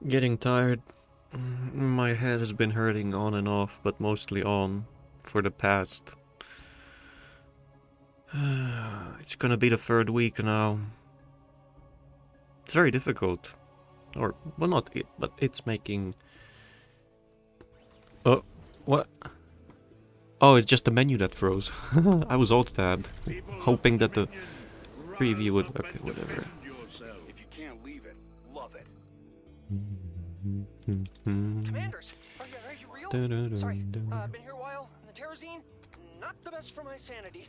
Getting tired. My head has been hurting on and off, but mostly on for the past. It's gonna be the third week now. It's very difficult. Or, well, not it, but it's making. Oh, what? Oh, it's just the menu that froze. I was alt-tabbed, hoping that the preview would. Okay, whatever. If you can't leave it, love it. Commanders, are you real? Sorry, been here a while. The Terrazine, not the best for my sanity.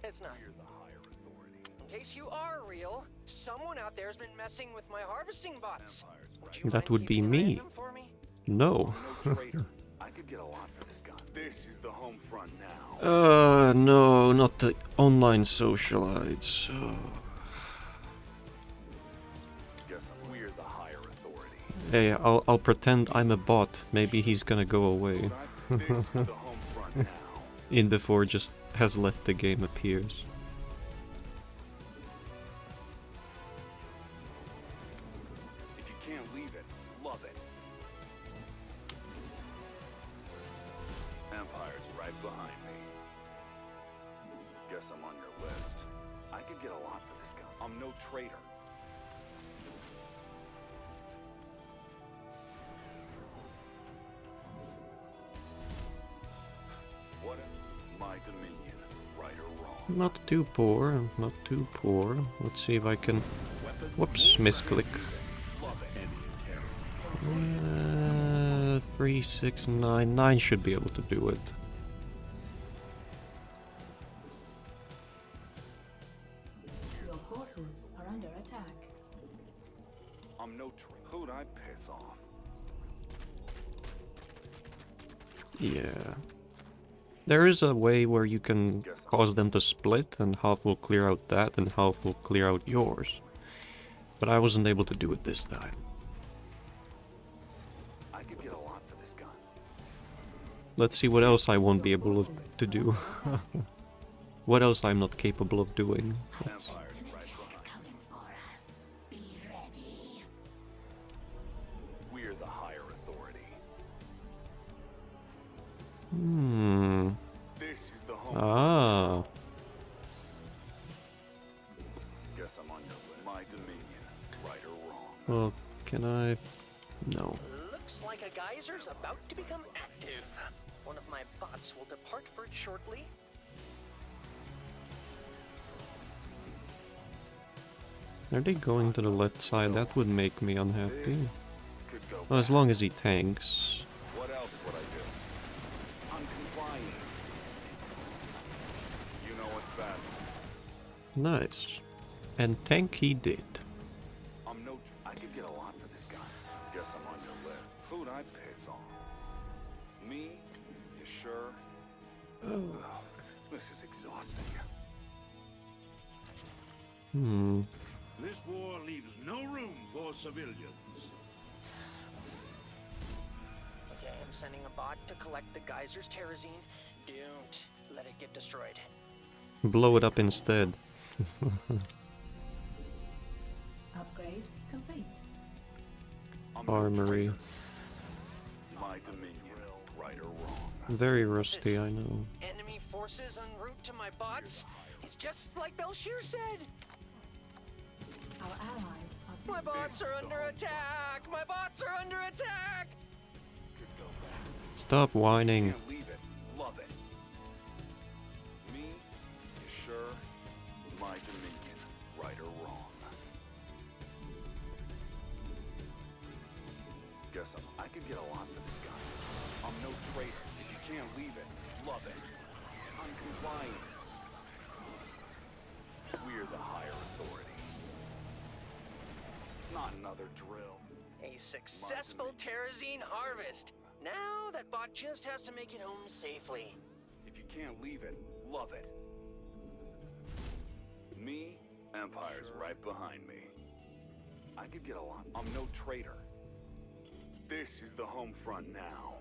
It's not. You're the higher authority. In case you are real, someone out there's been messing with my harvesting bots. Would you That mind would be keeping an eye on me. them for me? No. I'm no traitor. I could get a lot for this gun. This is the home front now. No, not the online socialites. Guess we're the higher authority. Hey, I'll pretend I'm a bot. Maybe he's gonna go away. This is the home front now. In before just has left the game appears. If you can't leave it, love it. Empire's right behind me. Guess I'm on your list. I could get a lot for this gun. I'm no traitor. What if my dominion, right or wrong? Not too poor, not too poor. Let's see if I can... Whoops, misclick. 3, 6, 9. 9 should be able to do it. Your forces are under attack. I'm no traitor. Who'd I piss off? Yeah. There is a way where you can cause them to split, and half will clear out that, and half will clear out yours. But I wasn't able to do it this time. I could get a lot for this gun. Let's see what else I won't be able to do. What else I'm not capable of doing. Empire's right behind. Be ready. We're the higher authority. This is the home. Ah. Guess I'm on your list. My dominion, right or wrong. Well, can I... No. Looks like a geyser's about to become active. One of my bots will depart for it shortly. Are they going to the left side? That would make me unhappy. Could go. Well, as long as he tanks. What else would I do? I'm complying. You know what's best. Nice. And tank he did. I'm no. I could get a lot for this guy. Guess I'm on your list. Who'd I piss off? Me? You sure? Ugh, this is exhausting. This war leaves no room for civilians. Okay, I'm sending a bot to collect the geyser's Terrazine. Don't let it get destroyed. Blow it up instead. Upgrade complete. I'm no Armory. traitor. My dominion, right or wrong. Very rusty, I know. Enemy forces en route to my bots. It's just like Belshir said. Our allies are My bots are under attack! My bots are under attack! Could go back. Stop whining. Can't leave it. Love it. Me? You sure? My dominion, right or wrong. Guess I could get a lot for this guy. I'm no traitor. If you can't leave it, love it. I'm complying. We're the higher authority. Not another drill. A successful Terrazine harvest. Now that bot just has to make it home safely. If you can't leave it, love it. Me? Empire's right behind me. I could get a lot. I'm no traitor. This is the home front now.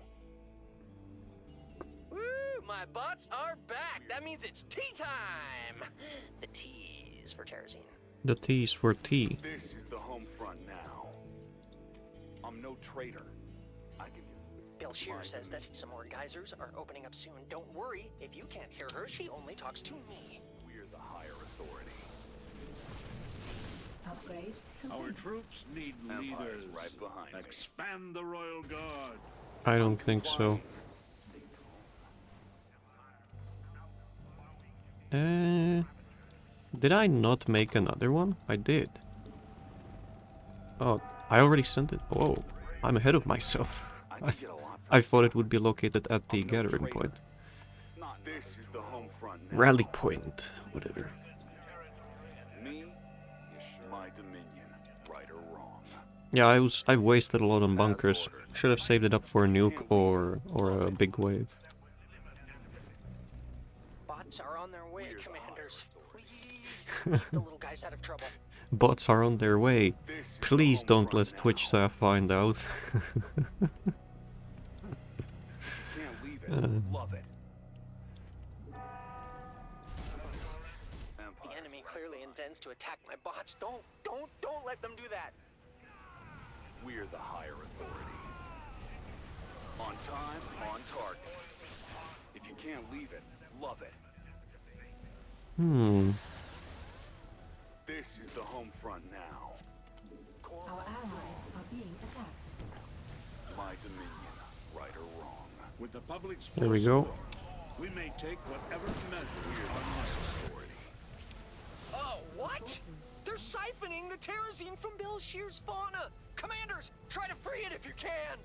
Woo! My bots are back! That means it's tea time! The tea is for Terrazine. The T's for T. This is the home front now. no traitor. I can get... Bill Shear says that some more geysers are opening up soon. Don't worry, if you can't hear her, she only talks to me. We're the higher authority. Upgrade Our complete. troops need Empire's leaders. right behind me. Expand the Royal Guard. I don't think so. Did I not make another one? I did. Oh, I already sent it. Oh, I'm ahead of myself. I can get a lot for I thought it would be located at the gathering point. not this is the home front now. Rally point, whatever. Me, my dominion, right or wrong. Yeah, I've wasted a lot on bunkers. Should have saved it up for a nuke or a big wave. Bots are on their way, Commanders. Please keep the little guys out of trouble. Bots are on their way. This is the Please home don't front let now. Twitch staff find out. Can't leave it. Love it. The Empire. enemy clearly intends to attack my bots. Don't let them do that. We're the higher authority. On time, on target. If you can't leave it, love it. This is the home front now. Our allies are being attacked. My dominion, right or wrong. With the public's There we go. support, we may take whatever measures are necessary. Oh, what? Forces. They're siphoning the terrazine from Bill Shear's fauna. Commanders, try to free it if you can.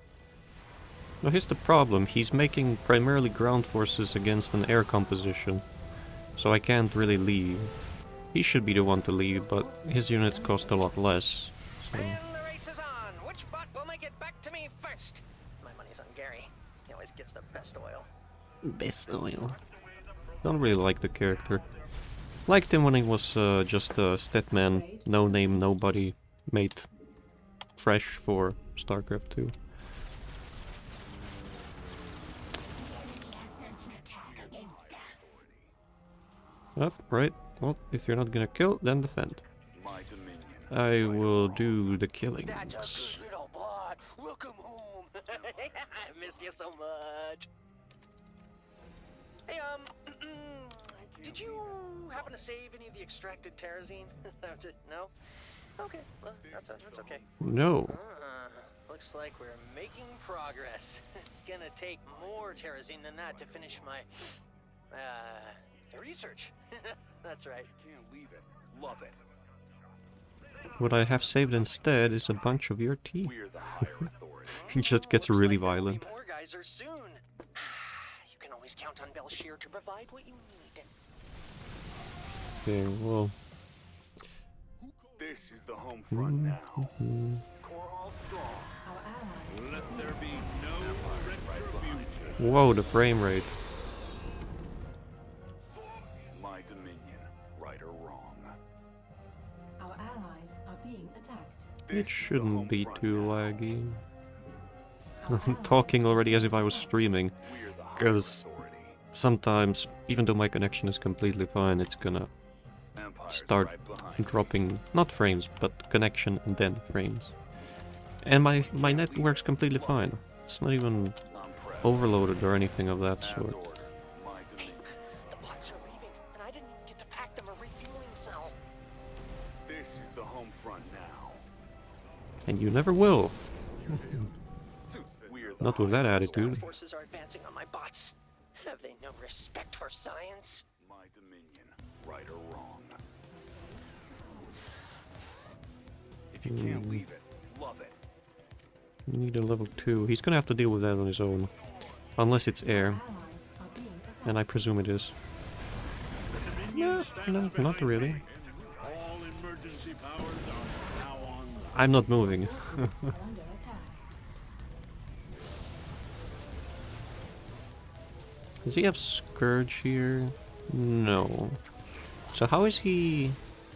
Now here's the problem. He's making primarily ground forces against an air composition. So I can't really leave. He should be the one to leave, but his units cost a lot less. So. And the race is on. Which bot will make it back to me first? My money's on Gary. He always gets the best oil. Best oil. Don't really like the character. Liked him when he was just a statman, no name, nobody, made fresh for StarCraft 2. Up, right. Well, if you're not gonna kill, then defend. My dominion. I will do the That's a killings. good little bot. Welcome home. I missed you so much. Hey, did you happen to save any of the extracted terrazine? No? Okay, well, that's okay. No. Looks like we're making progress. It's gonna take more terrazine than that to finish my, research. That's right. Can't leave it. Love it. What I have saved instead is a bunch of your tea. We're the higher authority. He just gets Looks really like there will be violent. more geysers soon. You can always count on Bill Shear to provide what you need. Okay, well. This is the home front now. Core all strong. Our allies Let there be no retribution. Whoa, the frame rate. My dominion, right or wrong. our allies are being attacked. This It is the shouldn't home be front too now. laggy. Our I'm talking already as if I was streaming. We're the higher 'Cause authority. Sometimes, even though my connection is completely fine, it's gonna Empire's start right behind. dropping, not frames, but connection and then frames. And my net works completely fine. It's not even I'm pressed. overloaded or anything of that As sort. ordered. My dominion. The bots are leaving, and I didn't even get to pack them a refueling cell. This is the home front now. And you never will. We're the Not with that higher attitude. Ground forces are advancing on my bots. Have they no respect for science? My dominion, right or wrong. If you can't leave it, love it. Need a level 2. He's gonna have to deal with that on his own. Unless it's air, Allies are being attacked. and I presume it is. The Dominion No, stands no, not behind really. me. All emergency powers are now on. I'm not moving. Forces are under attack. Does he have Scourge here? No. So how is he...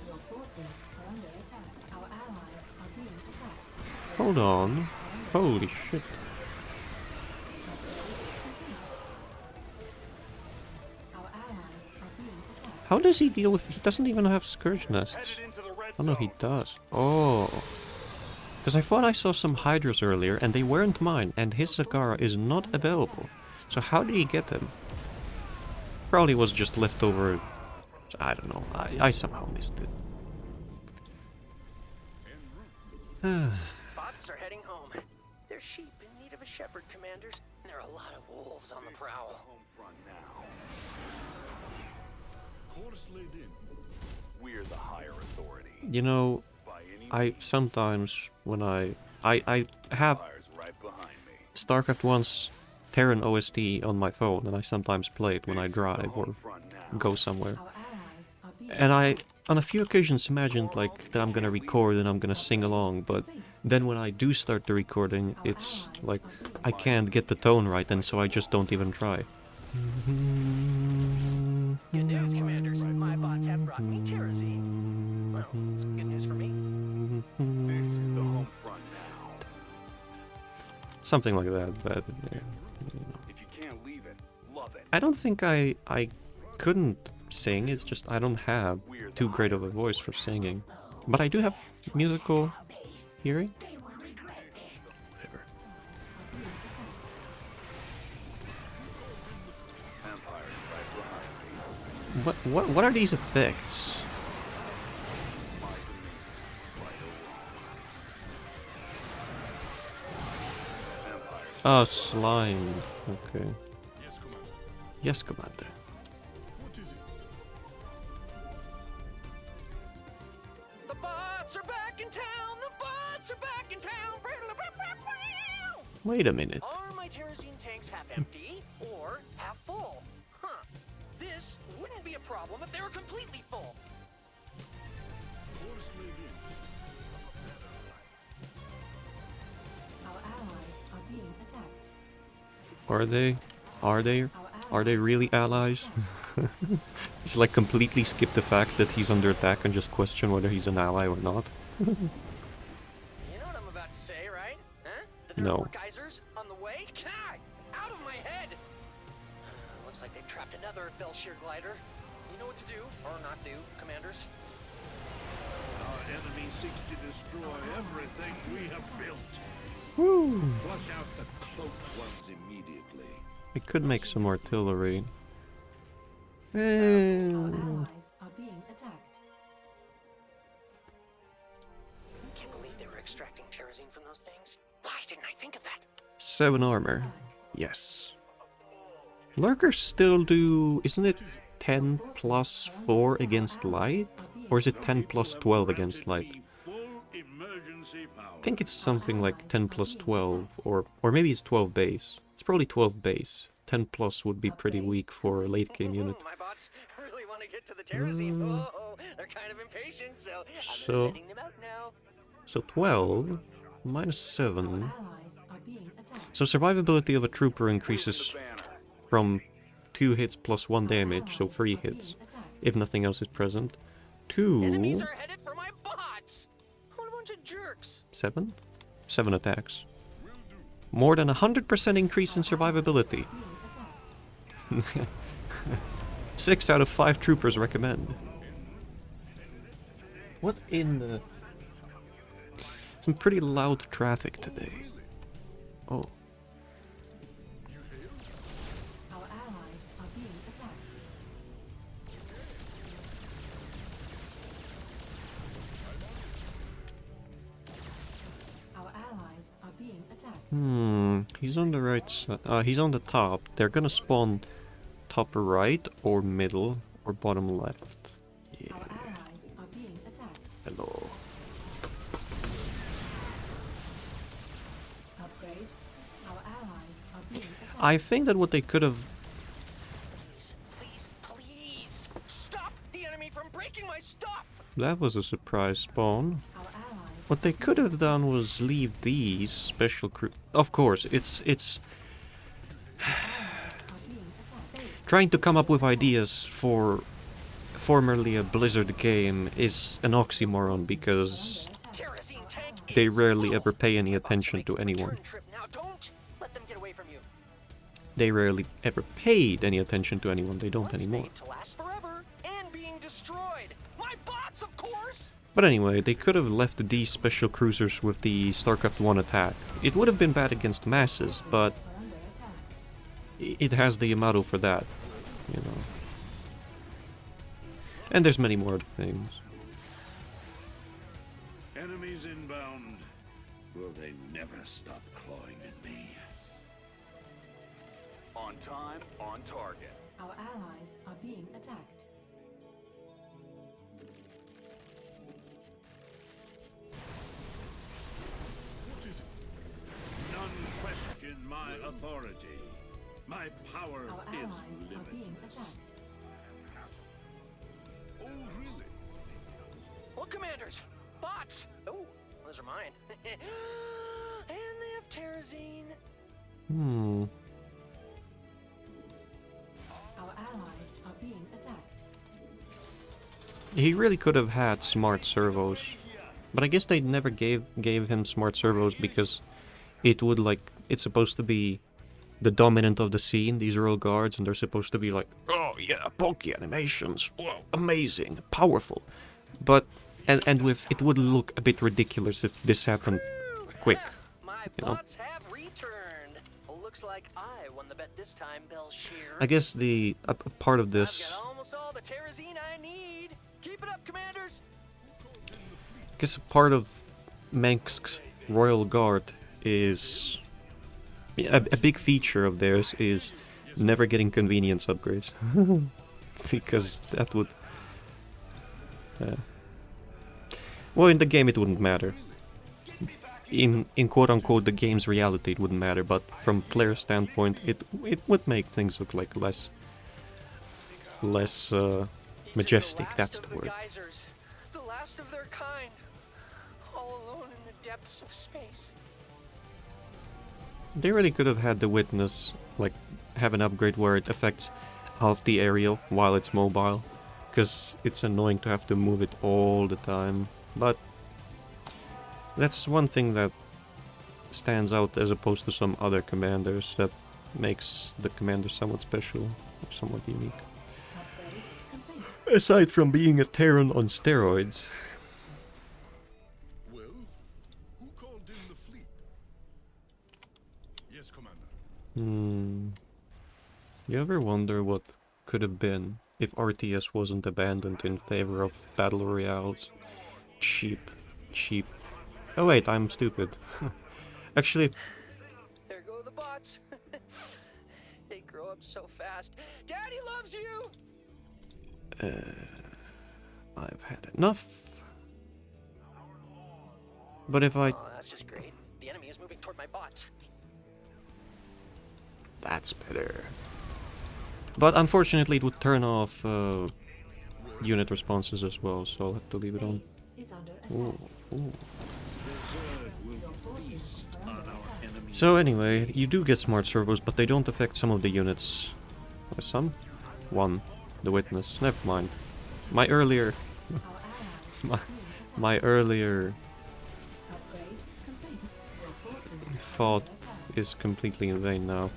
Your forces are under attack. Our allies are being attacked. Hold on. Holy shit. Our allies are being attacked. How does he deal with... He doesn't even have Scourge nests. Headed into the red Oh no, he zone. does. Oh. Because I thought I saw some Hydras earlier, and they weren't mine, and his Zagara is not available. So how did he get them? Probably was just left over. I don't know. I somehow missed it. Bots are heading home. They're sheep in need of a shepherd, commanders. There are a lot of wolves on the prowl. Home front now. Course laid in. We're the higher authority. You know, By any I sometimes when I have fire's right behind me. StarCraft 1's Terran OST on my phone, and I sometimes play it when I drive or Front now. go somewhere. Our allies are being And I, on a few occasions, imagined like that I'm gonna record and I'm gonna sing along, but then when I do start the recording, it's like I can't get the tone right, and so I just don't even try. Good news, commanders. My bots have brought me Terrazine. Well, it's good news for me. This is the home front now. Something like that, but yeah, If you can't leave it, love it. I don't think I couldn't sing. It's just I don't have too great of a voice for singing, but I do have musical hearing. Whatever. Empire's right behind me. What are these effects? My domain. Right or wrong. Empire's Ah, slime. Okay. Yes, Commander. Yes, Commander. What is it? The bots are back in town. The bots are back in town. Wait a minute. Are my Terrazine tanks half empty or half full? Huh. This wouldn't be a problem if they were completely full. Course laid in. our allies are being attacked. Are they? Are they? Our Are they allies really are allies? Just like completely skip the fact that he's under attack and just question whether he's an ally or not. You know what I'm about to say, right? Huh? That there No. are more geysers on the way? God, out of my head! Looks like they've trapped another Fellshear glider. You know what to do, or not do, commanders? Our enemy seeks to destroy everything we have built. Woo! Flush out the cloaked ones immediately. I could make some artillery. Our allies are being attacked. Can't believe they were extracting Terrazine from those things. Why didn't I think of that? 7 armor. Yes. Lurkers still do... Isn't it 10 plus 4 against light? Or is it 10 plus 12 against light? Full emergency power. I think it's something like 10 plus 12, or maybe it's 12 base. It's probably 12 base. 10 plus would be pretty weak for a late game unit. My bots really want to get to the Terrazine. Oh, they're kind of impatient, so So- I'm letting them out now. So 12 minus Our 7. allies are being attacked. So survivability of a trooper the increases banner. from 2 hits plus 1 damage, so 3 Allies are hits, being attacked. if nothing else is present. Enemies 2... are headed for my bots. What a bunch of jerks. 7? 7 attacks. More than 100% increase in survivability. Being attacked. 6 out of 5 troopers recommend. What in the... Some pretty loud traffic today. Oh. Our allies are being attacked. Our allies are being attacked. He's on the right side. He's on the top. They're gonna spawn top right or middle or bottom left. Yeah. Our allies are being attacked. Hello. Upgrade. Our allies are being attacked. I think that what they could have... Please, please, stop the enemy from breaking my stuff. That was a surprise spawn. Our allies. What they could have done was leave these special crew... Of course, it's Allies are being attacked. trying to come up with ideas for formerly a Blizzard game is an oxymoron because Terrazine tank they is rarely full. ever pay any My bots are attention making to a anyone. return trip now. Don't let them get away from you. They rarely ever paid any attention to anyone. They don't One's anymore. made to last forever and being destroyed. My bots, of course. But anyway, they could have left these special cruisers with the StarCraft 1 attack. It would have been bad against masses, but Are under attack. it has the Yamato for that, you know. And there's many more things. Enemies inbound. Will they never stop clawing at me? On time, on target. Our allies are being attacked. None question my authority. My power Our is allies are being limitless. attacked. Oh, really? Well, commanders, bots. Oh, those are mine. And they have Terrazine. Hmm. Our allies are being attacked. He really could have had smart servos. But I guess they never gave him smart servos because it would like it's supposed to be the dominant of the scene, these royal guards, and they're supposed to be like, oh yeah, bulky animations, whoa, amazing, powerful. But and with it would look a bit ridiculous if this happened quick. My You know? bots have returned. Well, looks like I won the bet this time, Belshear. I guess the a part of I've this, got almost all the Terrazine I need. Keep it up, commanders. I guess a part of mengsk's royal guard is yeah, a big feature of theirs is never getting convenience upgrades because that would well, in the game it wouldn't matter. In quote unquote the game's reality it wouldn't matter, but from player standpoint it would make things look like less These are majestic. the last That's of the word. Geysers, the last of their kind, all alone in the depths of space. They really could have had the witness like have an upgrade where it affects half the area while it's mobile, because it's annoying to have to move it all the time. But that's one thing that stands out as opposed to some other commanders that makes the commander somewhat special or somewhat unique. Upgrade complete. Aside from being a Terran on steroids. Well, who called in the fleet? Yes, Commander. You ever wonder what could have been if RTS wasn't abandoned in favor of battle royales? Cheap. Oh wait, I'm stupid. Actually, There go the bots. They grow up so fast. Daddy loves you. I've had enough. But if I... Oh, that's just great. The enemy is moving toward my bots. That's better. But unfortunately it would turn off unit responses as well, so I'll have to leave it on. Base is under attack. Ooh. Berserk will Your forces feast are on under our attack. enemies. So anyway, you do get smart servos, but they don't affect some of the units. Some? One. The witness. Never mind. My earlier... Our allies My, are being attacked. my earlier Upgrade complete. Your forces are thought under attack. is completely in vain now.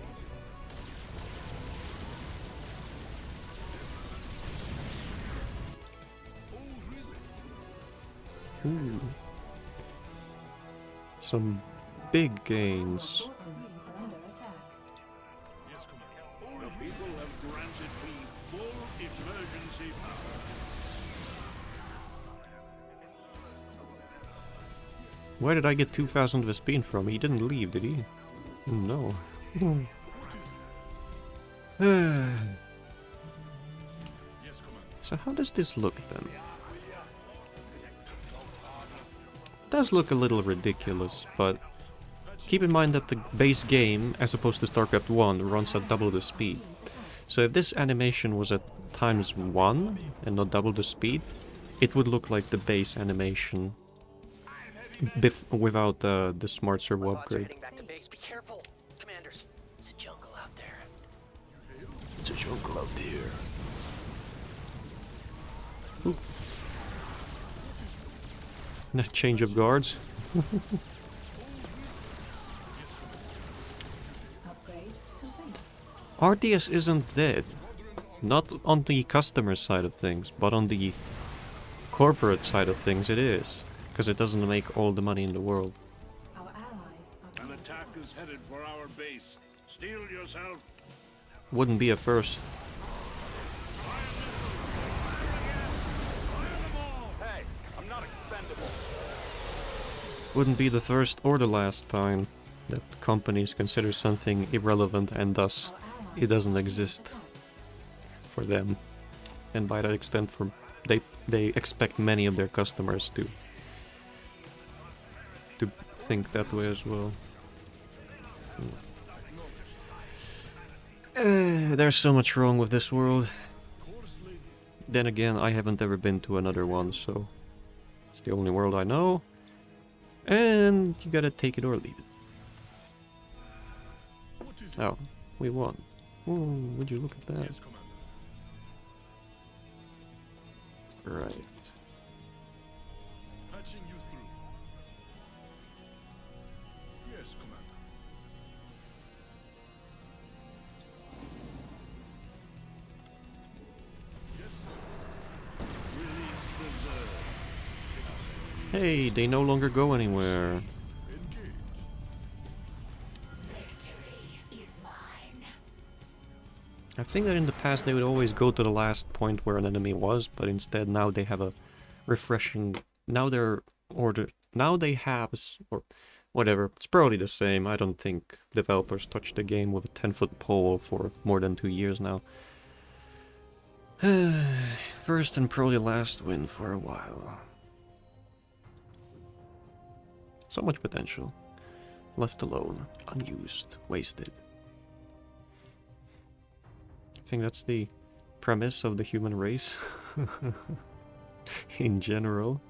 Ooh. Some big Your gains. forces are under attack. Yes, Commander. The people have granted me full emergency power. Where did I get 2000 Vespine from? He didn't leave, did he? No. Yes, Commander. So how does this look then? It does look a little ridiculous, but keep in mind that the base game, as opposed to StarCraft 1, runs at double the speed. So if this animation was at ×1 and not double the speed, it would look like the base animation without the smart servo My bots are upgrade. heading back to base. Be careful, commanders. It's a jungle out there. It's a jungle out there. Oof. Change of guards. Upgrade complete. RTS isn't dead. Not on the customer side of things, but on the corporate side of things, it is. Because it doesn't make all the money in the world. Our allies are An being attack is headed for our base. Steel yourself. Wouldn't be a first. Hey, I'm not expendable. Wouldn't be the first or the last time that companies consider something irrelevant and thus our allies it doesn't are being exist attacked. for them. And by that extent, for they expect many of their customers to think that way as well. There's so much wrong with this world. Then again, I haven't ever been to another one, so it's the only world I know. And you gotta take it or leave it. Oh, we won. Ooh, would you look at that? Right. Patching you through. Yes, Commander. Yes. Release the Zerg. Hey, they no longer go anywhere. Engage. I think that in the past they would always go to the last point where an enemy was, but instead now they have a refreshing... Now they're ordered... Now they have... Or whatever, it's probably the same. I don't think developers touch the game with a 10-foot pole for more than 2 years now. First and probably last win for a while. So much potential. Left alone, unused, wasted. I think that's the premise of the human race in general.